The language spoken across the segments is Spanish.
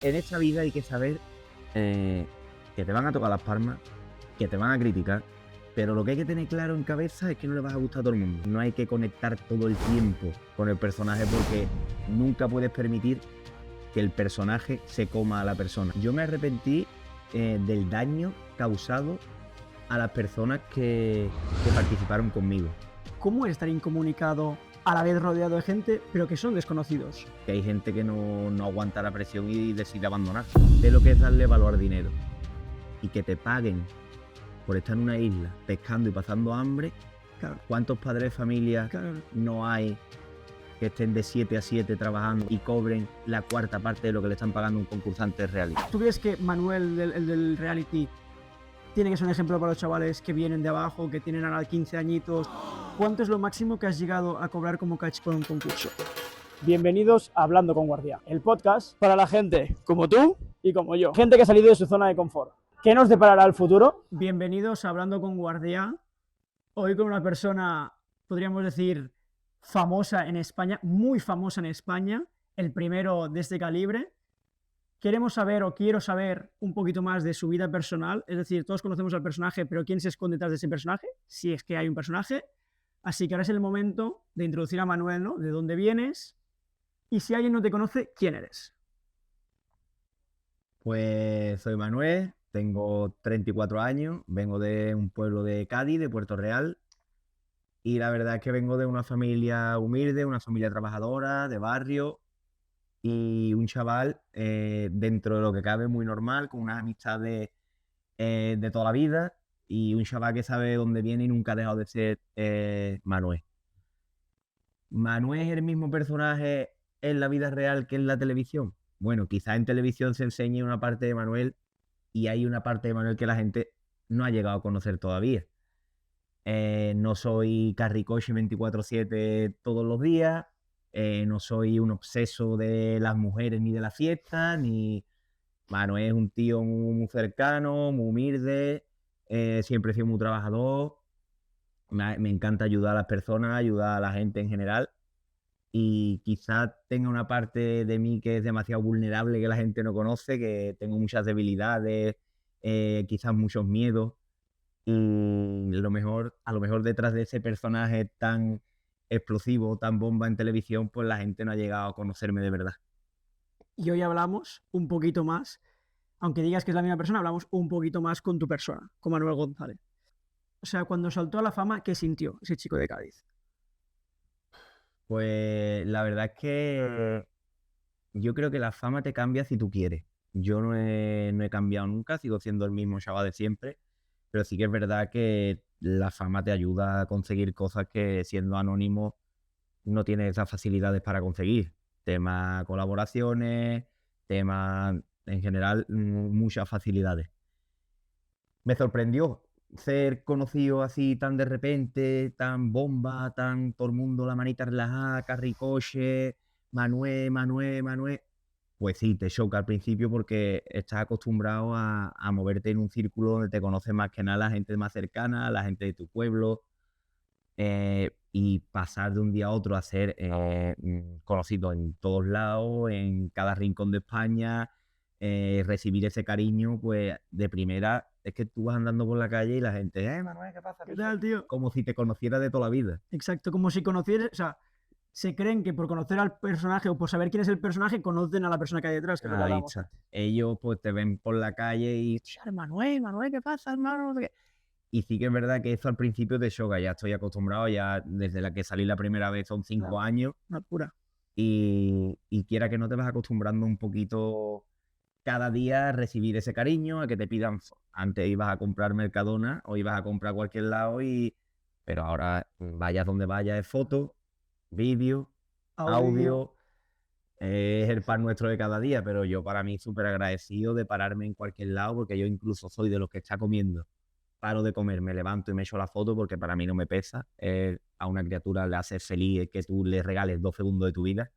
En esta vida hay que saber que te van a tocar las palmas, que te van a criticar, pero lo que hay que tener claro en cabeza es que no le vas a gustar a todo el mundo. No hay que conectar todo el tiempo con el personaje porque nunca puedes permitir que el personaje se coma a la persona. Yo me arrepentí del daño causado a las personas que participaron conmigo. ¿Cómo es estar incomunicado a la vez rodeado de gente, pero que son desconocidos? Que hay gente que no aguanta la presión y decide abandonar. De lo que es darle valor al dinero. Y que te paguen por estar en una isla pescando y pasando hambre. Claro. ¿Cuántos padres de familia no hay que estén de 7 a 7 trabajando y cobren la cuarta parte de lo que le están pagando a un concursante de reality? ¿Tú crees que Manuel, el del reality, tiene que ser un ejemplo para los chavales que vienen de abajo, que tienen ahora 15 añitos? ¿Cuánto es lo máximo que has llegado a cobrar como catch por un concurso? Bienvenidos a Hablando con Guardia, el podcast para la gente como tú y como yo. Gente que ha salido de su zona de confort. ¿Qué nos deparará el futuro? Bienvenidos a Hablando con Guardia. Hoy con una persona, podríamos decir, famosa en España, muy famosa en España, el primero de este calibre. Queremos saber o quiero saber un poquito más de su vida personal, es decir, todos conocemos al personaje, pero ¿quién se esconde detrás de ese personaje? Si es que hay un personaje. Así que ahora es el momento de introducir a Manuel, ¿no? De dónde vienes y si alguien no te conoce, ¿quién eres? Pues soy Manuel, tengo 34 años, vengo de un pueblo de Cádiz, de Puerto Real, y la verdad es que vengo de una familia humilde, una familia trabajadora, de barrio, y un chaval dentro de lo que cabe muy normal, con unas amistades de toda la vida, y un chaval que sabe dónde viene y nunca ha dejado de ser Manuel. ¿Manuel es el mismo personaje en la vida real que en la televisión? Bueno, quizás en televisión se enseñe una parte de Manuel y hay una parte de Manuel que la gente no ha llegado a conocer todavía. No soy carricoche 24/7 todos los días, no soy un obseso de las mujeres ni de la fiesta, ni... Manuel es un tío muy cercano, muy humilde, siempre he sido muy trabajador, me encanta ayudar a las personas, ayudar a la gente en general. Y quizás tenga una parte de mí que es demasiado vulnerable, que la gente no conoce, que tengo muchas debilidades, quizás muchos miedos. Y a lo mejor detrás de ese personaje tan explosivo, tan bomba en televisión, pues la gente no ha llegado a conocerme de verdad. Y hoy hablamos un poquito más, aunque digas que es la misma persona, hablamos un poquito más con tu persona, con Manuel González. O sea, cuando saltó a la fama, ¿qué sintió ese chico de Cádiz? Pues la verdad es que yo creo que la fama te cambia si tú quieres. Yo no he cambiado nunca, sigo siendo el mismo chaval de siempre, pero sí que es verdad que la fama te ayuda a conseguir cosas que siendo anónimo no tienes esas facilidades para conseguir. Temas colaboraciones, temas en general, muchas facilidades. Me sorprendió ser conocido así tan de repente, tan bomba, tan todo el mundo la manita relajada, carricoche, Manuel, Manuel, Manuel. Pues sí, te choca al principio porque estás acostumbrado a moverte en un círculo donde te conoce más que nada la gente más cercana, la gente de tu pueblo, y pasar de un día a otro a ser conocido en todos lados, en cada rincón de España, recibir ese cariño, pues de primera es que tú vas andando por la calle y la gente, Manuel, ¿qué pasa, ¿Qué picho?". tal, tío? Como si te conociera de toda la vida. Exacto, como si conocieras, o sea, se creen que por conocer al personaje o por saber quién es el personaje, conocen a la persona que hay detrás, que es lo que Ahí hablábamos está. antes. Ellos pues te ven por la calle y, Manuel, Manuel, ¿qué pasa, hermano? No sé qué. Y sí que es verdad que eso al principio te choca, ya estoy acostumbrado, ya desde la que salí la primera vez son 5 Claro. años, Una pura. y quiera que no te vas acostumbrando un poquito cada día a recibir ese cariño, a que te pidan antes ibas a comprar Mercadona o ibas a comprar cualquier lado, pero ahora vayas donde vayas es foto, vídeo, Audio. audio, es el pan nuestro de cada día, pero yo para mí súper agradecido de pararme en cualquier lado, porque yo incluso soy de los que está comiendo, paro de comer, me levanto y me echo la foto porque para mí no me pesa. A una criatura le hace feliz que tú le regales 2 segundos de tu vida,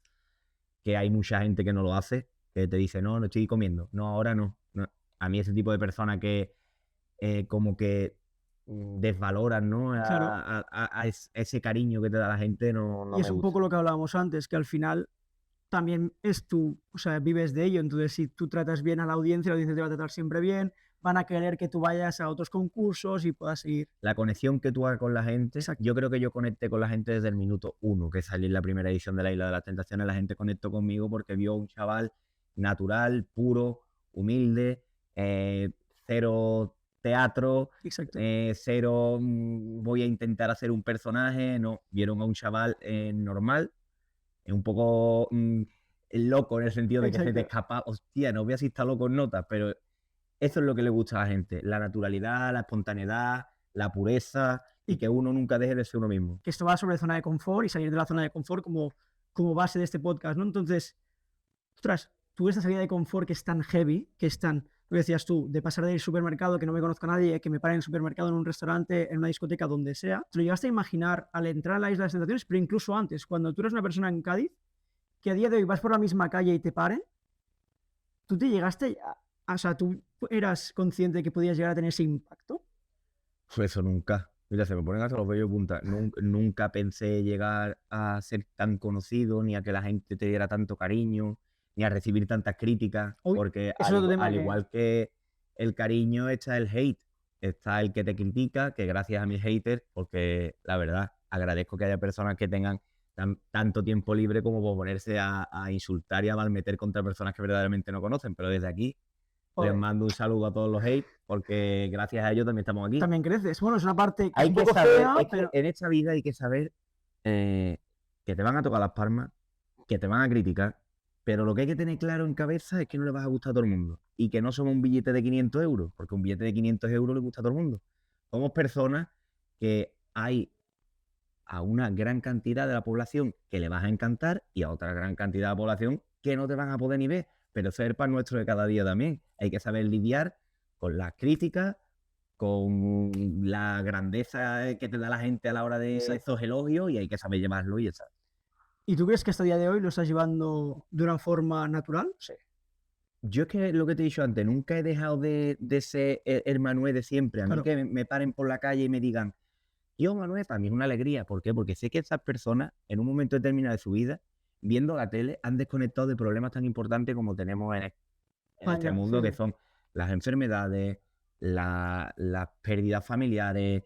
que hay mucha gente que no lo hace, que te dice, no, no estoy comiendo, no, ahora no. No. A mí ese tipo de personas que como que desvaloran, ¿no? Claro. Ese cariño que te da la gente no Y es me un gusta. poco lo que hablábamos antes, que al final también es tú, o sea, vives de ello. Entonces, si tú tratas bien a la audiencia te va a tratar siempre bien, van a querer que tú vayas a otros concursos y puedas ir. La conexión que tú hagas con la gente, Exacto. yo creo que yo conecté con la gente desde el minuto 1 que salí en la primera edición de la Isla de las Tentaciones. La gente conectó conmigo porque vio un chaval natural, puro, humilde, cero teatro, Exacto. cero voy a intentar hacer un personaje. No, vieron a un chaval normal, un poco loco en el sentido de que se te Exacto. escapa, hostia, no voy a si está loco en notas, pero eso es lo que le gusta a la gente, la naturalidad, la espontaneidad, la pureza y que uno nunca deje de ser uno mismo. Que esto va sobre zona de confort y salir de la zona de confort como base de este podcast, ¿no? Entonces, ostras, tú esta salida de confort que es tan heavy, que es tan, lo decías tú, de pasar del supermercado, que no me conozca nadie, que me pare en el supermercado, en un restaurante, en una discoteca, donde sea, te lo llegaste a imaginar al entrar a la Isla de las Tentaciones, pero incluso antes, cuando tú eres una persona en Cádiz, que a día de hoy vas por la misma calle y te paren, tú te llegaste, o sea, tú eras consciente de que podías llegar a tener ese impacto. Pues eso nunca. Mira, se me ponen hasta los vellos de punta. Nunca pensé llegar a ser tan conocido, ni a que la gente te diera tanto cariño, ni a recibir tantas críticas, Uy, porque eso es otro tema al que... igual que el cariño está el hate, está el que te critica, que gracias a mis haters, porque la verdad, agradezco que haya personas que tengan tanto tiempo libre como para ponerse a insultar y a malmeter contra personas que verdaderamente no conocen, pero desde aquí les Joder, mando un saludo a todos los hate, porque gracias a ellos también estamos aquí. también creces. Bueno, es una parte que es Hay un que poco saber, fea, es que pero... en esta vida hay que saber que te van a tocar las palmas, que te van a criticar, pero lo que hay que tener claro en cabeza es que no le vas a gustar a todo el mundo y que no somos un billete de 500 euros, porque un billete de 500 euros le gusta a todo el mundo. Somos personas que hay a una gran cantidad de la población que le vas a encantar y a otra gran cantidad de la población que no te van a poder ni ver, pero eso es el pan nuestro de cada día también. Hay que saber lidiar con las críticas, con la grandeza que te da la gente a la hora de Exacto. esos elogios y hay que saber llevarlo y ya está. ¿Y tú crees que hasta el día de hoy lo estás llevando de una forma natural? Sí. Yo es que lo que te he dicho antes, nunca he dejado de ser el Manuel de siempre. A mí Claro. que me paren por la calle y me digan, yo Manuel, para mí es una alegría. ¿Por qué? Porque sé que esas personas, en un momento determinado de su vida, viendo la tele, han desconectado de problemas tan importantes como tenemos en este Vaya, mundo, sí, que sí. son las enfermedades, las pérdidas familiares.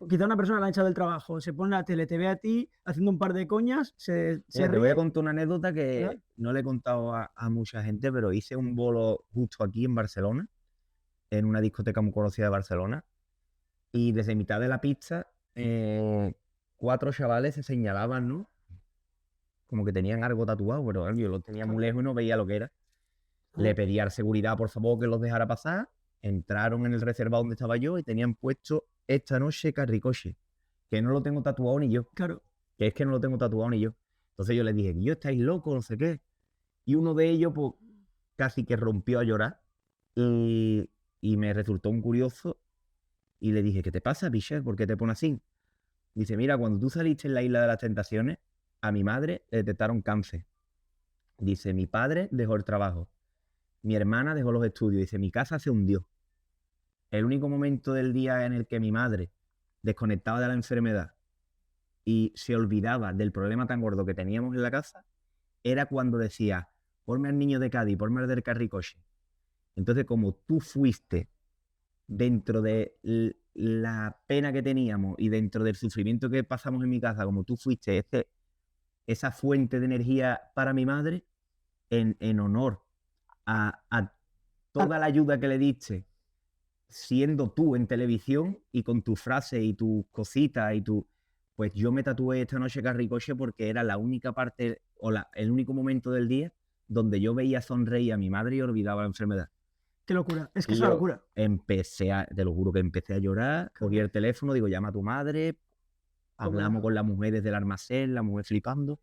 Quizá una persona la ha echado del trabajo, se pone la tele, te ve a ti haciendo un par de coñas, se Mira, te voy a ríe, contar una anécdota ¿verdad? que no le he contado a mucha gente, pero hice un bolo justo aquí en Barcelona, en una discoteca muy conocida de Barcelona, y desde mitad de la pista, 4 chavales se señalaban, ¿no? Como que tenían algo tatuado, pero claro, yo lo tenía muy Claro. lejos y no veía lo que era. Le pedí a seguridad, por favor, que los dejara pasar. Entraron en el reservado donde estaba yo y tenían puesto esta noche Carricoche, que no lo tengo tatuado ni yo, Claro. que es que no lo tengo tatuado ni yo. Entonces yo les dije, yo estáis locos, no sé qué. Y uno de ellos, pues, casi que rompió a llorar y me resultó un curioso y le dije, ¿qué te pasa, Pichel? ¿Por qué te pones así? Dice, mira, cuando tú saliste en la Isla de las Tentaciones, a mi madre le detectaron cáncer. Dice, mi padre dejó el trabajo, mi hermana dejó los estudios. Dice, mi casa se hundió. El único momento del día en el que mi madre desconectaba de la enfermedad y se olvidaba del problema tan gordo que teníamos en la casa era cuando decía, ponme al niño de Cádiz, ponme al del Carricoche. Entonces, como tú fuiste dentro de la pena que teníamos y dentro del sufrimiento que pasamos en mi casa, como tú fuiste esa fuente de energía para mi madre, en honor a toda la ayuda que le diste, siendo tú en televisión y con tus frases y tus cositas y tu... Pues yo me tatué esta noche Carricoche porque era la única parte o el único momento del día donde yo veía sonreír a mi madre y olvidaba la enfermedad. Qué locura. Es que Y es una yo locura. te lo juro que empecé a llorar, cogí el teléfono, digo, llama a tu madre, hablamos con la mujer desde el almacén, la mujer flipando,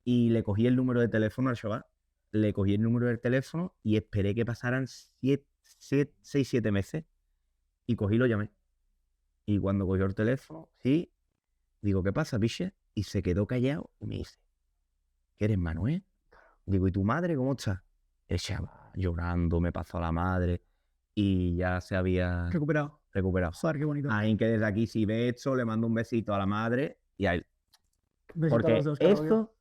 y le cogí el número de teléfono al chaval, le cogí el número del teléfono y esperé que pasaran 6, 7 meses y cogí y lo llamé. Y cuando cogió el teléfono, sí, digo, ¿qué pasa, piche? Y se quedó callado y me dice, ¿qué eres Manuel? Digo, ¿y tu madre cómo está? El chaval llorando, me pasó a la madre y ya se había Recuperado. recuperado. Joder, qué bonito. Ahí que desde aquí, si ve esto, le mando un besito a la madre y a él. Besito a Porque los dos, claro, obvio.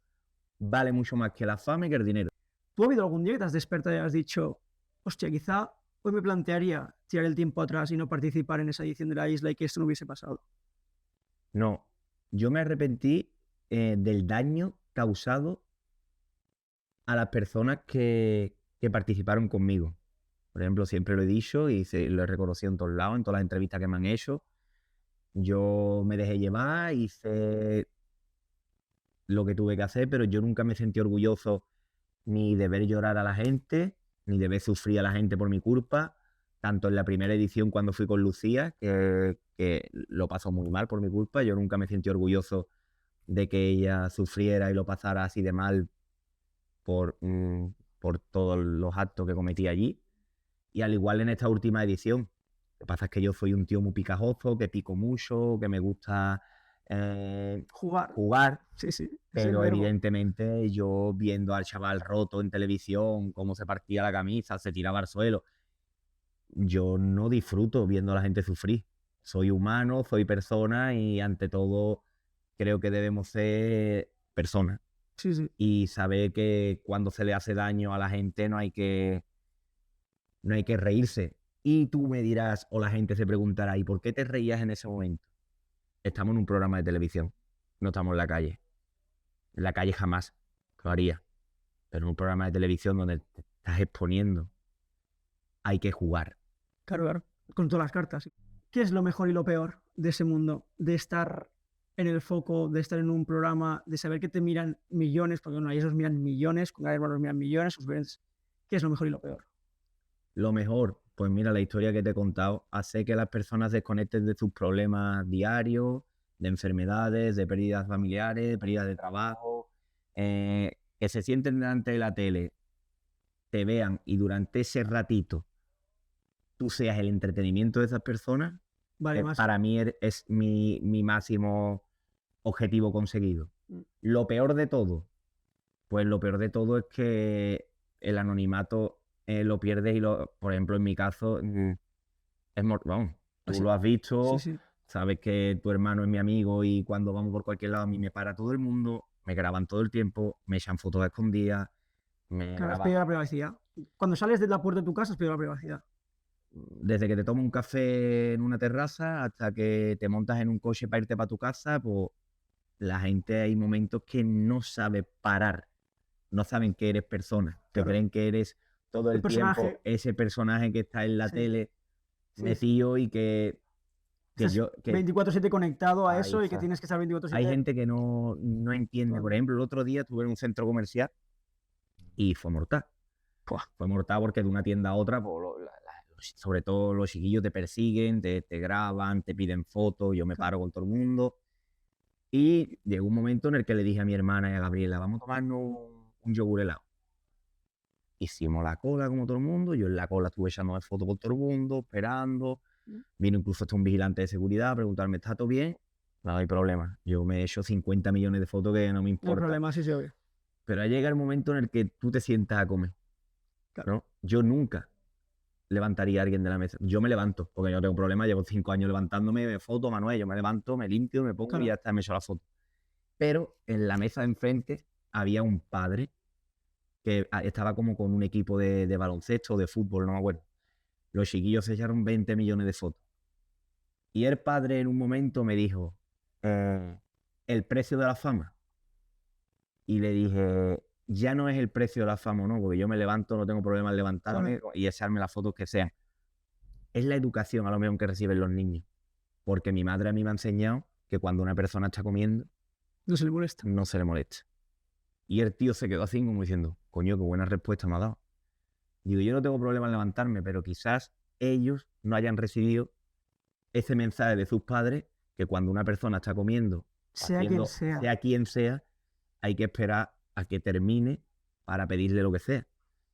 vale mucho más que la fama y que el dinero. ¿Tú ha habido algún día que te has despertado y has dicho, hostia, quizá hoy me plantearía tirar el tiempo atrás y no participar en esa edición de la isla y que esto no hubiese pasado? No, yo me arrepentí del daño causado a las personas que participaron conmigo. Por ejemplo, siempre lo he dicho y lo he reconocido en todos lados, en todas las entrevistas que me han hecho. Yo me dejé llevar, hice lo que tuve que hacer, pero yo nunca me sentí orgulloso ni de ver llorar a la gente, ni de ver sufrir a la gente por mi culpa. Tanto en la primera edición cuando fui con Lucía, que lo pasó muy mal por mi culpa, yo nunca me sentí orgulloso de que ella sufriera y lo pasara así de mal por todos los actos que cometí allí. Y al igual en esta última edición. Lo que pasa es que yo soy un tío muy picajoso, que pico mucho, que me gusta jugar, Sí, sí, es el pero verbo. evidentemente yo viendo al chaval roto en televisión, cómo se partía la camisa, se tiraba al suelo, yo no disfruto viendo a la gente sufrir. Soy humano, soy persona y ante todo creo que debemos ser personas Sí, sí. y saber que cuando se le hace daño a la gente no hay que reírse. Y tú me dirás, o la gente se preguntará, ¿y por qué te reías en ese momento? Estamos en un programa de televisión, no estamos en la calle. En la calle jamás lo haría. Pero en un programa de televisión donde te estás exponiendo, hay que jugar. Claro, claro. Con todas las cartas. ¿Qué es lo mejor y lo peor de ese mundo? De estar en el foco, de estar en un programa, de saber que te miran millones, porque bueno, ellos miran millones, con Gary los miran millones. ¿Qué es lo mejor y lo peor? Lo mejor, pues mira, la historia que te he contado hace que las personas desconecten de sus problemas diarios, de enfermedades, de pérdidas familiares, de pérdidas de trabajo, que se sienten delante de la tele, te vean y durante ese ratito tú seas el entretenimiento de esas personas, Vale, más. para mí es mi máximo objetivo conseguido. Mm. Lo peor de todo, pues lo peor de todo es que el anonimato lo pierdes y, por ejemplo, en mi caso, vamos, tú Así. lo has visto, Sí, sí. sabes que tu hermano es mi amigo y cuando vamos por cualquier lado a mí me para todo el mundo, me graban todo el tiempo, me echan fotos escondidas, me Claro, has graban. pedido la privacidad. Cuando sales de la puerta de tu casa has pedido la privacidad. Desde que te tomas un café en una terraza hasta que te montas en un coche para irte para tu casa, pues la gente hay momentos que no sabe parar, no saben que eres persona, te Claro. creen que eres todo El el tiempo personaje. ese personaje que está en la Sí. tele Sí, sí. metido y que Estás yo... 24/7 conectado a Ahí eso y que está. tienes que estar Hay 24/7. gente que no entiende. Claro. Por ejemplo, el otro día estuve en un centro comercial y fue mortal. Fue mortal porque de una tienda a otra, pues, sobre todo los chiquillos te persiguen, te graban, te piden fotos, yo me Claro. paro con todo el mundo. Y llegó un momento en el que le dije a mi hermana y a Gabriela, vamos a tomarnos un yogur helado. Hicimos la cola como todo el mundo, yo en la cola estuve echándome fotos con todo el mundo, esperando. Vino incluso hasta un vigilante de seguridad a preguntarme, ¿está todo bien? No hay problema, yo me he hecho 50 millones de fotos que no me No hay importa. problema, sí, sí, obvio. Pero llega el momento en el que tú te sientas a comer, Claro. ¿no? Yo nunca levantaría a alguien de la mesa. Yo me levanto, porque yo no tengo problema, llevo 5 años levantándome, me foto, Manuel, yo me levanto, me limpio, me pongo y ya está, me echo la foto. Pero en la mesa de enfrente había un padre que estaba como con un equipo de baloncesto o de fútbol, no me acuerdo. Los chiquillos se echaron 20 millones de fotos. Y el padre en un momento me dijo, el precio de la fama. Y le dije, ya no es el precio de la fama, ¿no? Porque yo me levanto, no tengo problema en levantarme y echarme las fotos que sean. Es la educación a lo mejor que reciben los niños. Porque mi madre a mí me ha enseñado que cuando una persona está comiendo, No se le molesta. no se le molesta. Y el tío se quedó así como diciendo, coño, qué buena respuesta me ha dado. Digo, yo no tengo problema en levantarme, pero quizás ellos no hayan recibido ese mensaje de sus padres que cuando una persona está comiendo, Sea quien sea. sea quien sea, hay que esperar a que termine para pedirle lo que sea.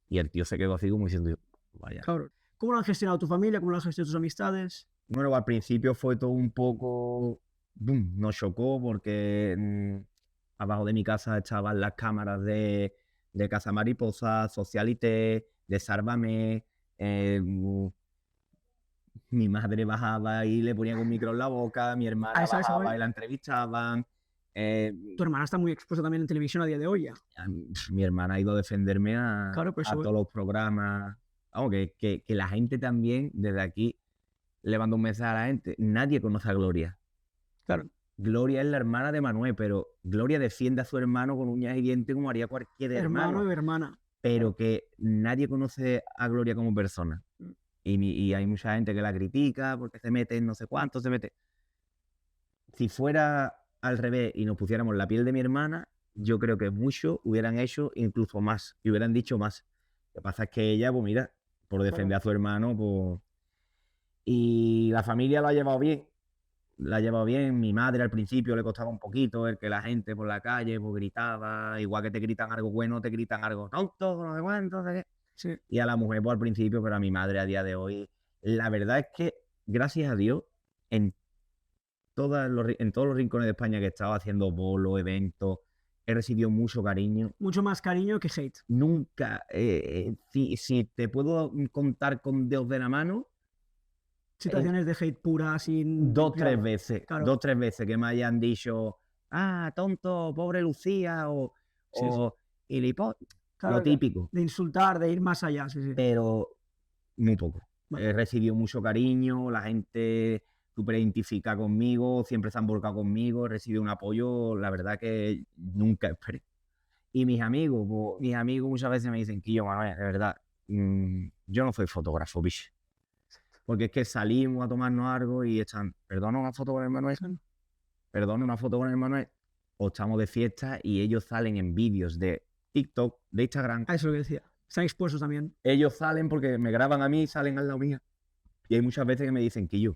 Y el tío se quedó así como diciendo, vaya. Claro. ¿Cómo lo han gestionado tu familia? ¿Cómo lo han gestionado tus amistades? Bueno, al principio fue todo un poco... nos chocó porque abajo de mi casa estaban las cámaras de Casa Mariposa, Socialité, de Sálvame. Mi madre bajaba y le ponía un micro en la boca, mi hermana bajaba y la entrevistaban. Tu hermana está muy expuesta también en televisión a día de hoy ya. Mi hermana ha ido a defenderme Claro, por a eso, todos los programas. Vamos, que la gente también, desde aquí, le mando un mensaje a la gente. Nadie conoce a Gloria. claro, Gloria es la hermana de Manuel, pero Gloria defiende a su hermano con uñas y dientes como haría cualquier hermano hermano. y hermana. Pero que nadie conoce a Gloria como persona. Mm. Y hay mucha gente que la critica porque se mete en no sé cuánto, se mete. Si fuera al revés y nos pusiéramos la piel de mi hermana, yo creo que muchos hubieran hecho incluso más y hubieran dicho más. Lo que pasa es que ella, pues mira, por defender a su hermano, pues... Y la familia lo ha llevado bien. La ha llevado bien. Mi madre al principio le costaba un poquito el que la gente por la calle pues gritaba. Igual que te gritan algo bueno, te gritan algo tonto, no sé cuánto, no sé qué. Sí. Y a la mujer pues al principio, pero a mi madre a día de hoy. La verdad es que, gracias a Dios, en en todos los rincones de España que he estado haciendo bolos, eventos, he recibido mucho cariño. Mucho más cariño que hate. Nunca, si te puedo contar con dedos de la mano, Situaciones de hate pura, sin... dos, tres claro, veces, claro. 2, 3 veces que me hayan dicho, tonto, pobre Lucía, Sí, o claro, lo típico, de insultar, de ir más allá, sí. pero muy poco. Vale. He recibido mucho cariño, la gente súper identifica conmigo, siempre se han volcado conmigo, he recibido un apoyo, la verdad que nunca esperé. Y mis amigos, muchas veces me dicen que yo, Manuel, de verdad, yo no soy fotógrafo, bicho. Porque es que salimos a tomarnos algo y están, perdona una foto con el Manuel, perdona una foto con el Manuel, o estamos de fiesta y ellos salen en vídeos de TikTok, de Instagram. Eso es lo que decía. Están expuestos también. Ellos salen porque me graban a mí y salen al lado mía. Y hay muchas veces que me dicen que yo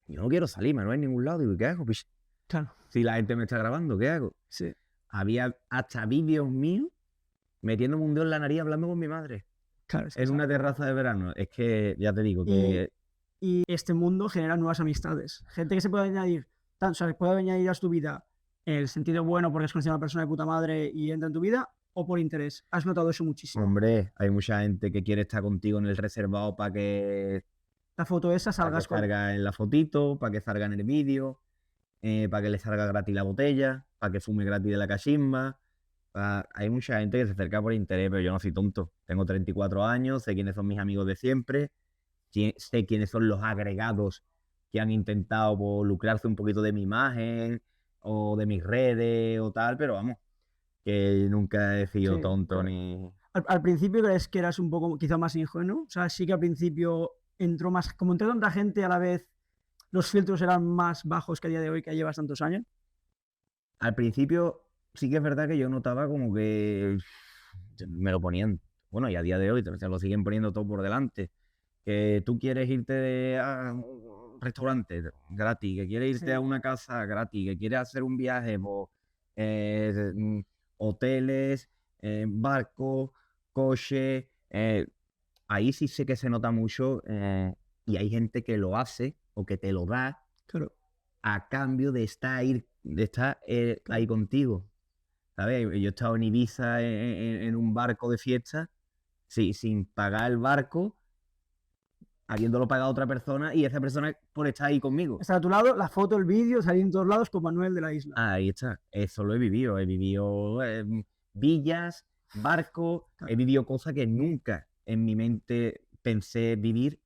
no quiero salir, Manuel, en ningún lado. Digo, ¿qué hago? Pues, Claro. si la gente me está grabando, ¿qué hago? Sí. Había hasta vídeos míos metiéndome un dedo en la nariz hablando con mi madre. Claro, es que En una terraza de verano. Es que, ya te digo, que... Y este mundo genera nuevas amistades. Gente que se puede añadir, o sea, puede añadir a tu vida en el sentido bueno porque es considerada una persona de puta madre y entra en tu vida, o por interés. Has notado eso muchísimo. Hombre, hay mucha gente que quiere estar contigo en el reservado para que La foto esa salgas con... salga en la fotito, para que salga en el vídeo, para que le salga gratis la botella, para que fume gratis de la cachimba. Hay mucha gente que se acerca por interés, pero yo no soy tonto. Tengo 34 años, sé quiénes son mis amigos de siempre, sé quiénes son los agregados que han intentado pues, lucrarse un poquito de mi imagen o de mis redes o tal, pero vamos, que nunca he sido Sí, tonto claro. ni... Al principio crees que eras un poco quizá más ingenuo. O sea, sí que al principio entró más... Como entró tanta gente a la vez, los filtros eran más bajos que a día de hoy, que llevas tantos años. Al principio sí que es verdad que yo notaba como que me lo ponían, bueno, y a día de hoy se lo siguen poniendo todo por delante. Que tú quieres irte a un restaurante gratis, que quieres irte Sí. a una casa gratis, que quieres hacer un viaje por hoteles, barcos, coches. Ahí sí sé que se nota mucho y hay gente que lo hace o que te lo da Claro. a cambio de estar ahí contigo. ¿Sabes? Yo he estado en Ibiza en un barco de fiesta, sí, sin pagar el barco, habiéndolo pagado a otra persona y esa persona por estar ahí conmigo. Está a tu lado, la foto, el vídeo, salir en todos lados con Manuel de la Isla. Ahí está, eso lo he vivido. He vivido villas, barcos, he vivido cosas que nunca en mi mente pensé vivir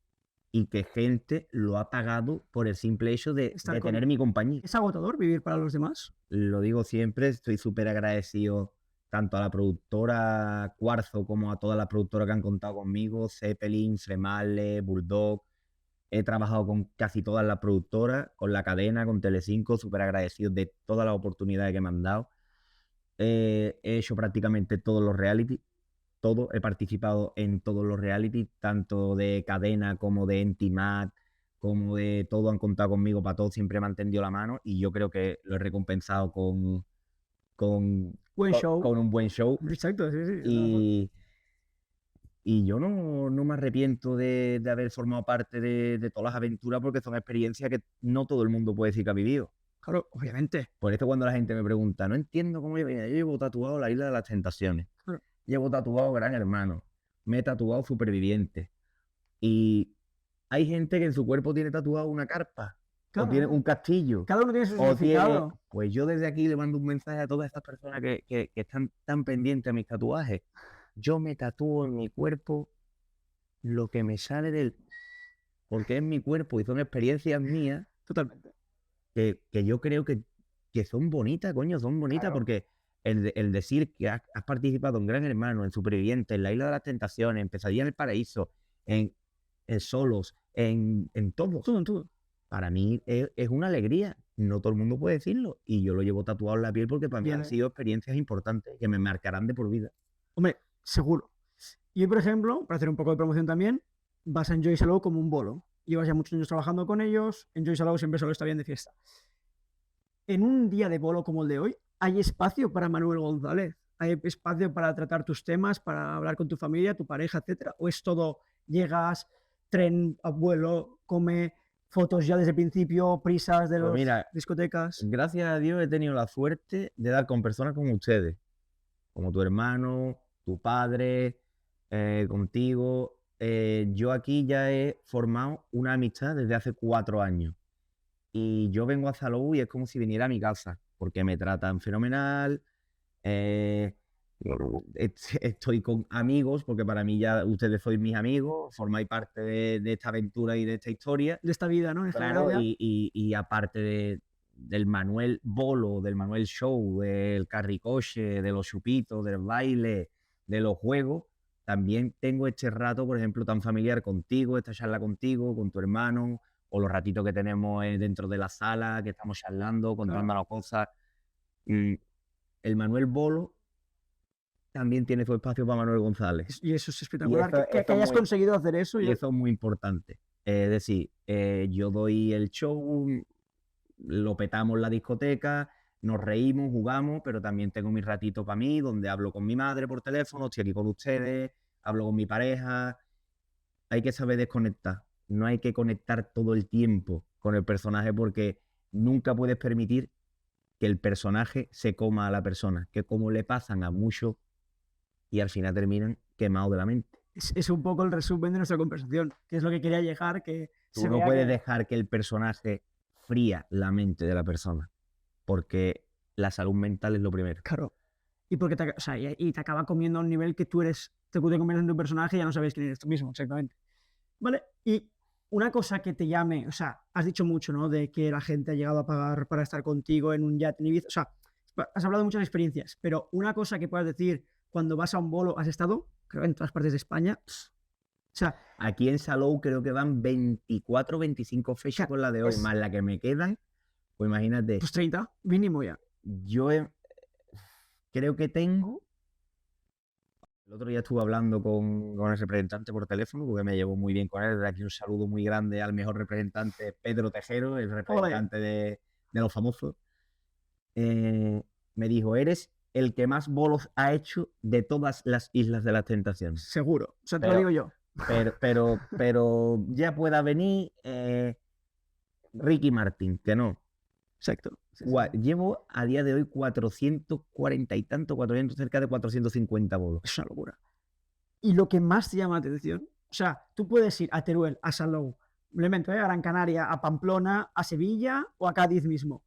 y que gente lo ha pagado por el simple hecho de tener mi compañía. ¿Es agotador vivir para los demás? Lo digo siempre, estoy súper agradecido tanto a la productora Cuarzo como a todas las productoras que han contado conmigo, Zeppelin, Fremale, Bulldog. He trabajado con casi todas las productoras, con la cadena, con Telecinco, súper agradecido de todas las oportunidades que me han dado. He hecho prácticamente todos los reality, todo, he participado en todos los reality, tanto de cadena como de Entimat, como de todo han contado conmigo, para todo siempre me han tendido la mano y yo creo que lo he recompensado con un buen show. Exacto, sí. Y yo no me arrepiento de haber formado parte de todas las aventuras porque son experiencias que no todo el mundo puede decir que ha vivido. Claro, obviamente. Por eso cuando la gente me pregunta, no entiendo cómo yo llevo tatuado la Isla de las Tentaciones, Claro. llevo tatuado Gran Hermano, me he tatuado Superviviente. Y hay gente que en su cuerpo tiene tatuado una carpa o tiene un castillo, Cada uno tiene su o tiene... significado. Pues yo desde aquí le mando un mensaje a todas estas personas que están tan pendientes a mis tatuajes. Yo me tatúo en mi cuerpo lo que me sale del... Porque es mi cuerpo y son experiencias mías Totalmente. que yo creo que son bonitas, coño, son bonitas, Claro. porque el decir que has participado en Gran Hermano, en Supervivientes, en La Isla de las Tentaciones, en Pesadilla en el Paraíso, en Solos, en todos, Todo en todo. para mí es una alegría. No todo el mundo puede decirlo. Y yo lo llevo tatuado en la piel porque para mí Bien, han sido experiencias importantes que me marcarán de por vida. Hombre, seguro. Y por ejemplo, para hacer un poco de promoción también, vas a Enjoy Salou como un bolo. Llevas ya muchos años trabajando con ellos. Enjoy Salou siempre solo está bien de fiesta. En un día de bolo como el de hoy, ¿hay espacio para Manuel González? ¿Hay espacio para tratar tus temas, para hablar con tu familia, tu pareja, etcétera? ¿O es todo, llegas, tren, abuelo, come, fotos ya desde el principio, prisas de Pues las mira, discotecas? gracias a Dios he tenido la suerte de dar con personas como ustedes, como tu hermano, tu padre, contigo. Yo aquí ya he formado una amistad desde hace 4 años. Y yo vengo a Salou y es como si viniera a mi casa, porque me tratan fenomenal. eh, Estoy con amigos, porque para mí ya ustedes sois mis amigos, formáis parte de esta aventura y de esta historia. De esta vida, ¿no? En esta Claro, gracia. y aparte del Manuel Bolo, del Manuel Show, del carricoche, de los chupitos, del baile, de los juegos, también tengo este rato, por ejemplo, tan familiar contigo, esta charla contigo, con tu hermano, o los ratitos que tenemos dentro de la sala, que estamos charlando, contándonos cosas. Mm, El Manuel Bolo también tiene su espacio para Manuel González. Y eso es espectacular. eso- Que eso hayas muy- conseguido hacer eso. Y yo- eso es muy importante. Es decir, yo doy el show, lo petamos en la discoteca, nos reímos, jugamos, pero también tengo mi ratito para mí, donde hablo con mi madre por teléfono, estoy aquí con ustedes, hablo con mi pareja. Hay que saber desconectar. No hay que conectar todo el tiempo con el personaje porque nunca puedes permitir que el personaje se coma a la persona, que como le pasan a muchos y al final terminan quemados de la mente. Es un poco el resumen de nuestra conversación, que es lo que quería llegar, que Tú se no vea puedes que- dejar que el personaje fría la mente de la persona, porque la salud mental es lo primero. Claro. Y porque te, o sea, y te acaba comiendo a un nivel que tú eres, te conviertes en tu personaje y ya no sabes quién eres tú mismo, exactamente. Vale, y una cosa que te llame, o sea, has dicho mucho, ¿no? De que la gente ha llegado a pagar para estar contigo en un yate en Ibiza, o sea, has hablado de muchas experiencias, pero una cosa que puedas decir cuando vas a un bolo, has estado, creo, en todas partes de España, o sea, Aquí en Salou creo que van 24, 25 fechas con la de hoy, es- más la que me quedan. Pues imagínate, pues 30, mínimo ya. yo creo que tengo. El otro día estuve hablando con el representante por teléfono, porque me llevo muy bien con él. Desde aquí un saludo muy grande al mejor representante, Pedro Tejero, el representante de los famosos. Me dijo, eres el que más bolos ha hecho de todas las Islas de las Tentaciones. Seguro, o sea, te lo Pero- digo yo. Pero ya pueda venir Ricky Martin, que no. Exacto. Sí, sí. Llevo a día de hoy 440 y tanto, 400, cerca de 450 bolos. Es una locura. Y lo que más te llama la atención, o sea, tú puedes ir a Teruel, a Salou, me invento, a Gran Canaria, a Pamplona, a Sevilla o a Cádiz mismo.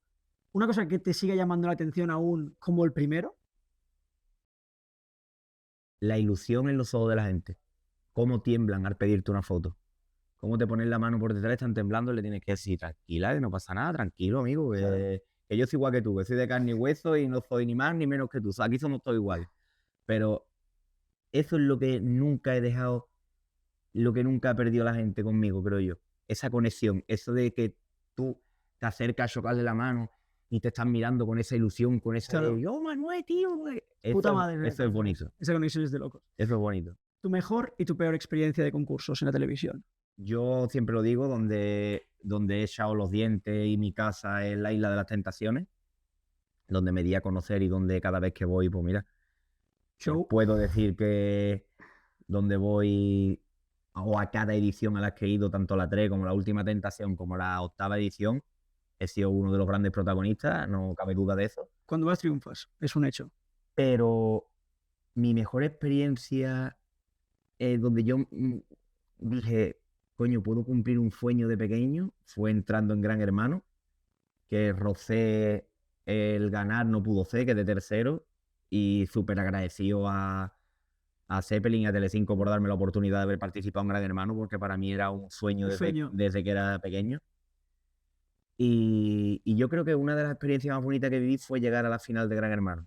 Una cosa que te sigue llamando la atención aún como el primero, La ilusión en los ojos de la gente. Cómo tiemblan al pedirte una foto. Cómo te ponen la mano por detrás, están temblando y le tienes que decir, tranquila, que no pasa nada, tranquilo, amigo, que yo soy igual que tú, que soy de carne y hueso y no soy ni más ni menos que tú. Aquí somos todos iguales. Pero eso es lo que nunca he dejado, lo que nunca ha perdido la gente conmigo, creo yo. Esa conexión, eso de que tú te acercas a chocarle la mano y te estás mirando con esa ilusión, con esa Claro. de, yo, Manuel, tío. Puta madre. Eso es bonito. Esa conexión es de locos. Eso es bonito. Tu mejor y tu peor experiencia de concursos en la televisión. Yo siempre lo digo, donde he echado los dientes y mi casa es la Isla de las Tentaciones, donde me di a conocer y donde cada vez que voy, pues mira, Show. puedo decir que donde voy o a cada edición a la que he ido, tanto la 3 como la Última Tentación como la 8ª edición, he sido uno de los grandes protagonistas, no cabe duda de eso. Cuando vas triunfas, es un hecho. Pero mi mejor experiencia donde yo dije, coño, puedo cumplir un sueño de pequeño, fue entrando en Gran Hermano, que rocé el ganar, no pudo ser, que de tercero, y súper agradecido a Zeppelin y a Telecinco por darme la oportunidad de haber participado en Gran Hermano, porque para mí era un sueño Un desde, sueño. desde que era pequeño. Y yo creo que una de las experiencias más bonitas que viví fue llegar a la final de Gran Hermano.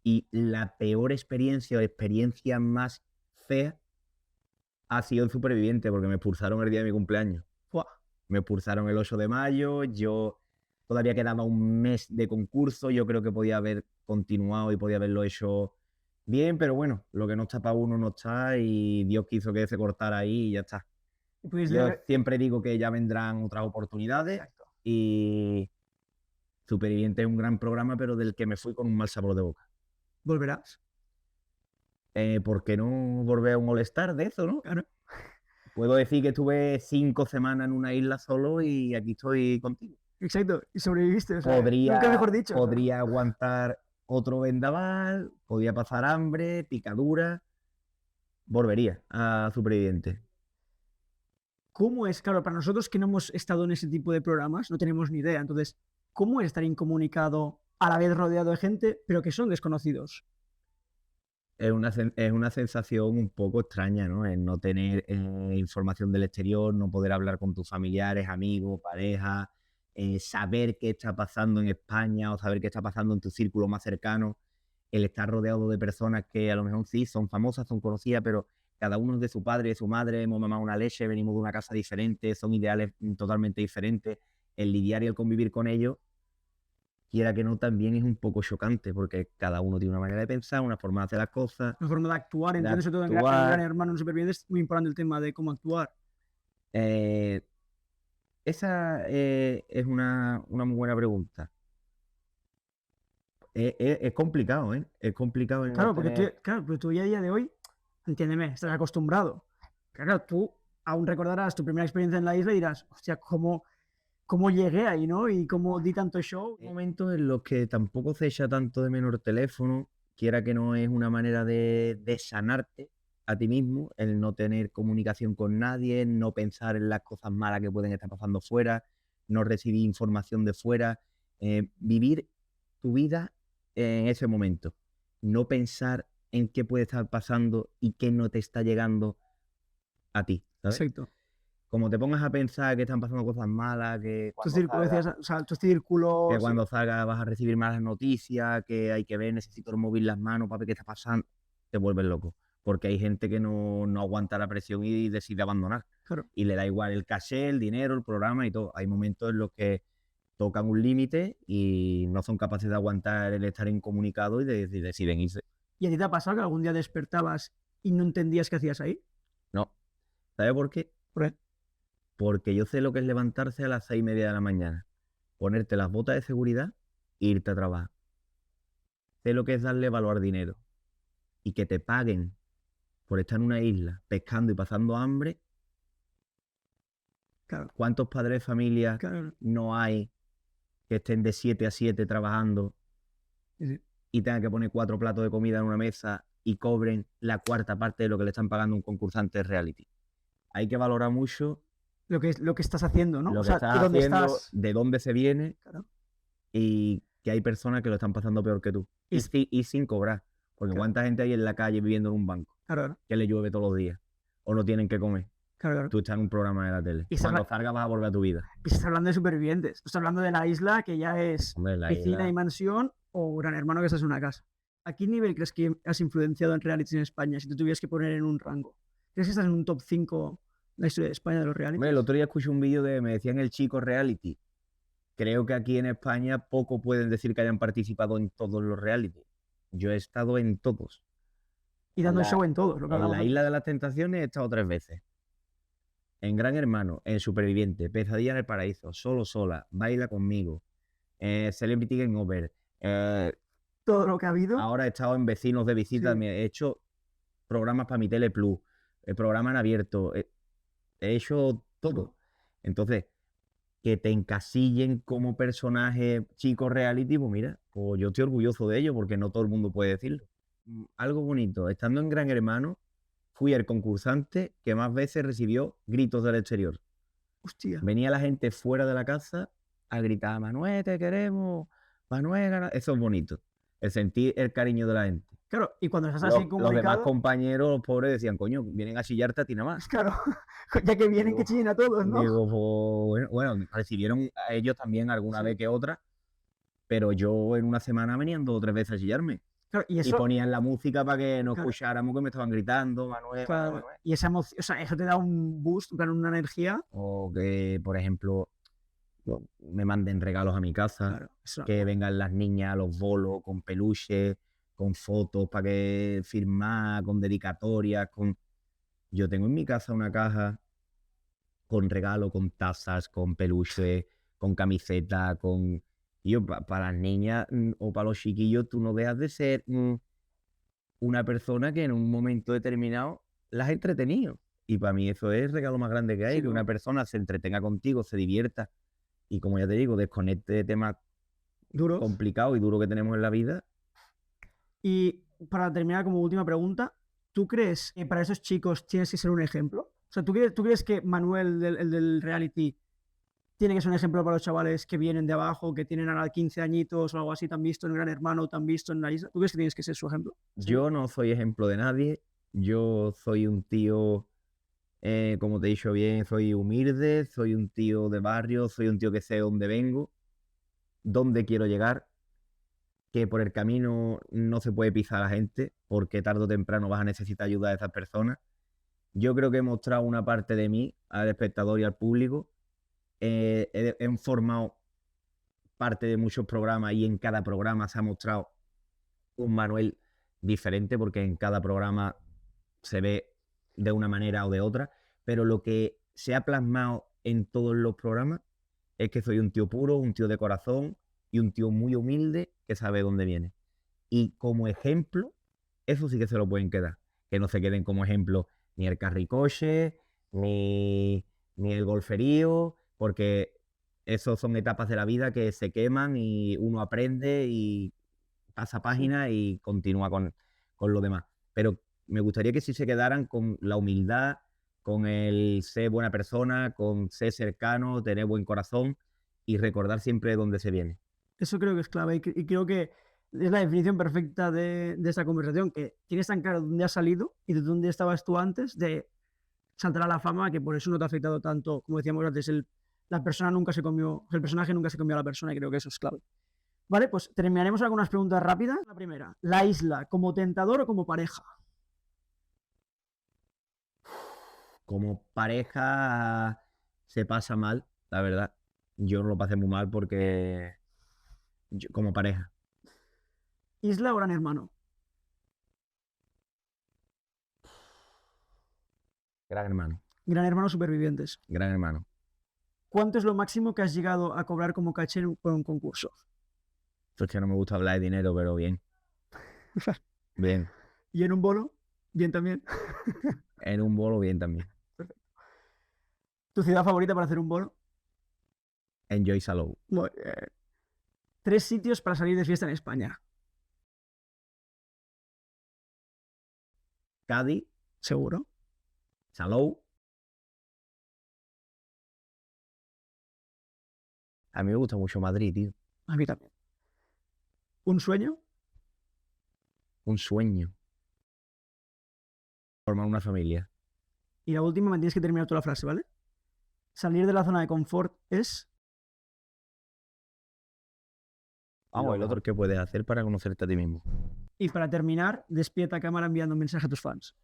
Y la peor experiencia o experiencia más fea ha sido el Superviviente, porque me expulsaron el día de mi cumpleaños. Buah. Me expulsaron el 8 de mayo, yo todavía quedaba un mes de concurso, yo creo que podía haber continuado y podía haberlo hecho bien, pero bueno, lo que no está para uno no está y Dios quiso que se cortara ahí y ya está. Y pudiste Yo ver- siempre digo que ya vendrán otras oportunidades Exacto. y Superviviente es un gran programa, pero del que me fui con un mal sabor de boca. Volverás. ¿Por qué no volver a un All-Star de eso, no? Claro. Puedo decir que estuve 5 semanas en una isla solo y aquí estoy contigo. Exacto. Y sobreviviste. O sea, Podría, nunca mejor dicho. o sea. podría aguantar otro vendaval, podía pasar hambre, picadura, volvería a Superviviente. ¿Cómo es? Claro, para nosotros que no hemos estado en ese tipo de programas, no tenemos ni idea. Entonces, ¿cómo es estar incomunicado a la vez rodeado de gente, pero que son desconocidos? Es una sensación un poco extraña, ¿no? El no tener información del exterior, no poder hablar con tus familiares, amigos, pareja, saber qué está pasando en España o saber qué está pasando en tu círculo más cercano, el estar rodeado de personas que a lo mejor sí son famosas, son conocidas, pero cada uno es de su padre, de su madre, hemos mamado una leche, venimos de una casa diferente, son ideales totalmente diferentes. El lidiar y el convivir con ellos, quiera que no, también es un poco chocante, porque cada uno tiene una manera de pensar, una forma de hacer las cosas, La forma de actuar, de entiendo, sobre todo en Gran actuar. Hermano, en Supervivientes, es muy importante el tema de cómo actuar. Eh, esa es una muy buena pregunta. Es complicado, ¿eh? Es complicado el no Claro, porque tener... claro, pero tú ya a día de hoy, entiéndeme, estás acostumbrado. Claro, tú aún recordarás tu primera experiencia en la isla y dirás, hostia, ¿cómo llegué ahí, no? Y cómo di tanto show. Hay momentos en los que tampoco se echa tanto de menos el teléfono, quiera que no es una manera de sanarte a ti mismo, el no tener comunicación con nadie, no pensar en las cosas malas que pueden estar pasando fuera, no recibir información de fuera, vivir tu vida en ese momento, no pensar en qué puede estar pasando y qué no te está llegando a ti, ¿sabes? Exacto. Como te pongas a pensar que están pasando cosas malas, que Tu cuando círculo, salgas decías, o sea, tu círculo. que Sí. cuando salga vas a recibir malas noticias, que hay que ver, necesito el móvil en las manos para ver qué está pasando, te vuelves loco. Porque hay gente que no aguanta la presión y decide abandonar. Claro. Y le da igual el caché, el dinero, el programa y todo. Hay momentos en los que tocan un límite y no son capaces de aguantar el estar incomunicado y deciden irse. ¿Y a ti te ha pasado que algún día despertabas y no entendías qué hacías ahí? No. ¿Sabes por qué? ¿Por qué? Porque yo sé lo que es levantarse a las 6:30 de la mañana, ponerte las botas de seguridad e irte a trabajar. Sé lo que es darle valor al dinero. Y que te paguen por estar en una isla pescando y pasando hambre. Claro, ¿Cuántos padres de familia claro. no hay que estén de 7 a 7 trabajando Sí, sí. y tengan que poner 4 platos de comida en una mesa y cobren la cuarta parte de lo que le están pagando a un concursante de reality? Hay que valorar mucho Lo que estás haciendo, ¿no? lo O que sea, estás de dónde haciendo, estás. de dónde se viene Claro. y que hay personas que lo están pasando peor que tú. Y- Y sin cobrar. Porque Claro. cuánta gente hay en la calle viviendo en un banco Claro, claro. que le llueve todos los días o no tienen que comer. Claro. Tú estás en un programa de la tele. Y Cuando salgas vas a volver a tu vida. Y estás hablando de supervivientes. Estás hablando de la isla que ya es Hombre, la piscina isla. y mansión o Gran Hermano que estás en una casa. ¿A qué nivel crees que has influenciado en realities en España si te tuvieras que poner en un rango? ¿Crees que estás en un top 5 de la historia de España de los realities? Hombre, el otro día escuché un vídeo me decían el chico reality. Creo que aquí en España poco pueden decir que hayan participado en todos los reality. Yo he estado en todos. Y dando la- show en todos. Lo que En hablamos la antes. Isla de las Tentaciones he estado 3 veces. En Gran Hermano, en Superviviente, Pesadilla en el Paraíso, Solo Sola, Baila Conmigo, Celebrity Game Over. Todo lo que ha habido. Ahora he estado en Vecinos de Visita, Sí. he hecho programas para mi Tele Plus, programas en abierto, he hecho todo. Entonces, que te encasillen como personaje chico reality, pues mira, pues yo estoy orgulloso de ello porque no todo el mundo puede decirlo. Algo bonito, estando en Gran Hermano, fui el concursante que más veces recibió gritos del exterior. Hostia. Venía la gente fuera de la casa a gritar, Manuel, te queremos, Manuel, eso es bonito. El sentir el cariño de la gente. Claro, y cuando estás Los así demás comunicado, compañeros, los pobres, decían, coño, vienen a chillarte a ti nada más. claro, ya que vienen que Digo, chillen a todos, ¿no? Digo, bueno, recibieron a ellos también alguna Sí. vez que otra, pero yo en una semana venían 2 o 3 veces a chillarme. Claro, y Y eso, ponían la música para que no Claro. escucháramos que me estaban gritando, Manuel, claro, Manuel. y esa emoción, o sea, eso te da un boost, en plan, una energía. O que, por ejemplo, me manden regalos a mi casa, Claro, eso. que vengan las niñas a los bolos con peluches, con fotos para que firmar, con dedicatorias, con... Yo tengo en mi casa una caja con regalos, con tazas, con peluches, con camisetas, con... Y yo, para las niñas o para los chiquillos, tú no dejas de ser una persona que en un momento determinado las ha entretenido. Y para mí eso es el regalo más grande que hay, Sí, que ¿no? una persona se entretenga contigo, se divierta y, como ya te digo, desconecte de temas Duros. complicados y duros que tenemos en la vida. Y para terminar, como última pregunta, ¿tú crees que para esos chicos tienes que ser un ejemplo? O sea, ¿tú crees que Manuel, el del reality, tiene que ser un ejemplo para los chavales que vienen de abajo, que tienen ahora 15 añitos o algo así, te han visto en Gran Hermano, te han visto en la isla? ¿Tú crees que tienes que ser su ejemplo? Sí. Yo no soy ejemplo de nadie. Yo soy un tío, como te he dicho bien, soy humilde, soy un tío de barrio, soy un tío que sé dónde vengo, dónde quiero llegar, que por el camino no se puede pisar a la gente, porque tarde o temprano vas a necesitar ayuda de esas personas. Yo creo que he mostrado una parte de mí al espectador y al público. He formado parte de muchos programas y en cada programa se ha mostrado un Manuel diferente, porque en cada programa se ve de una manera o de otra, pero lo que se ha plasmado en todos los programas es que soy un tío puro, un tío de corazón y un tío muy humilde que sabe dónde viene. Y como ejemplo, eso sí que se lo pueden quedar. Que no se queden como ejemplo ni el carricoche, ni el golferío, porque esos son etapas de la vida que se queman y uno aprende y pasa página y continúa con lo demás. Pero me gustaría que sí se quedaran con la humildad, con el ser buena persona, con ser cercano, tener buen corazón y recordar siempre de dónde se viene. Eso creo que es clave y creo que es la definición perfecta de esta conversación, que tienes tan claro dónde has salido y de dónde estabas tú antes de saltar a la fama, que por eso no te ha afectado tanto, como decíamos antes, el personaje nunca se comió a la persona, y creo que eso es clave. Vale, pues terminaremos con algunas preguntas rápidas. La primera, la isla, ¿como tentador o como pareja? Como pareja se pasa mal, la verdad. Yo no lo pasé muy mal porque como pareja. ¿Isla o Gran Hermano? Gran hermano, Gran Hermano Supervivientes. gran hermano. ¿Cuánto es lo máximo que has llegado a cobrar como caché por un concurso? Esto es que no me gusta hablar de dinero, pero bien. Bien. ¿Y en un bolo? Bien también. En un bolo, bien también. ¿Tu ciudad favorita para hacer un bolo? Enjoy Salou. Muy bien. 3 sitios para salir de fiesta en España. Cádiz, ¿Seguro? Salou. A mí me gusta mucho Madrid, tío. A mí también. ¿Un sueño? Un sueño. Formar una familia. Y la última, me tienes que terminar toda la frase, ¿vale? Salir de la zona de confort es... Vamos, el otro, ¿qué puedes hacer para conocerte a ti mismo? Y para terminar, despierta cámara enviando un mensaje a tus fans.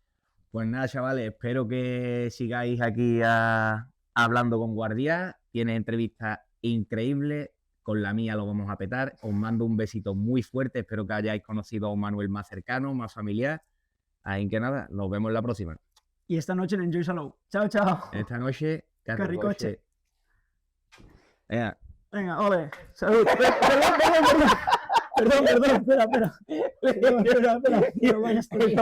Pues nada, chavales, espero que sigáis aquí hablando con Guardia. Tienes entrevistas increíbles. Con la mía lo vamos a petar. Os mando un besito muy fuerte. Espero que hayáis conocido a un Manuel más cercano, más familiar. Ahí que nada, nos vemos en la próxima. Y esta noche en Enjoy Salou. Chao, chao. Esta noche, Carricoche. Venga. Venga, ole. Salud. Perdón, espera. Espera. Tío, vaya, estoy-